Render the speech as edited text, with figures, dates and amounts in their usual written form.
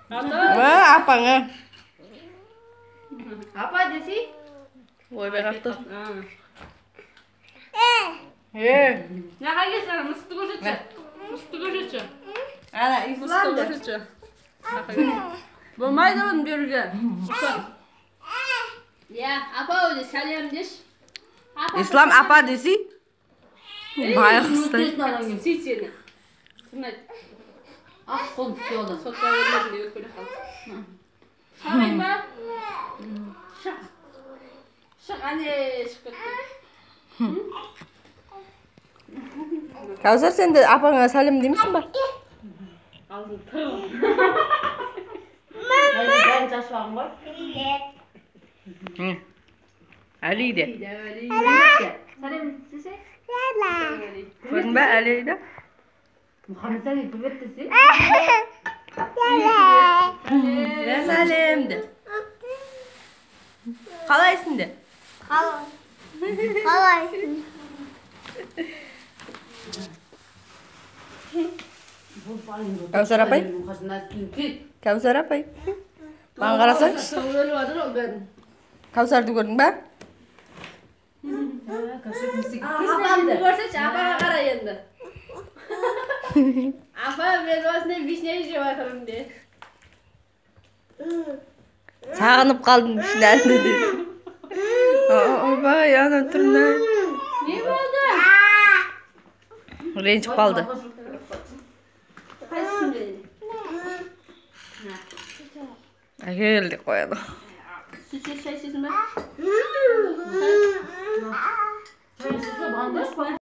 Apаңа. Apa desi? Ойбай қақты. Ya hayır sana mıstık görüşecek. Mıstık görüşecek. Ana, İslam da. görüşecek. Болмайды оны беруге. Ya apa öyle salyam deş. İslam apa desi? Bayıqsın. Сый сені. Тыңдайды. Ақ қол тұтады. Сотқа бермедім деп өкпелі қалды. Шағайын ба? Шақ. Шақ, әне шығып кетті. Кәусар, сен де апаңа сәлем деймісің ба? Алдын тығылып. Бәрін шашпағым ғой. Әли де. Сәлем десе? Көрдің ба Әли де? Мұхаммед Сәли бүбет десе? Сәлем де. Қалайсың де? Қалайсың? Кәусар апай? Кәусар апай? Маған қарасаңшы. Кәусарды көрдің ба? Апамды көрсетші, апаға қара енді. Апа, мен осындай вишня жеп жатырмын де. Сағынып қалдым шынәлді де. Ойбай, ана тұрына. Не болды? Ренжіп қалды. Қайсысын береді? Әкел деп қояды. Süt şeşesini ben.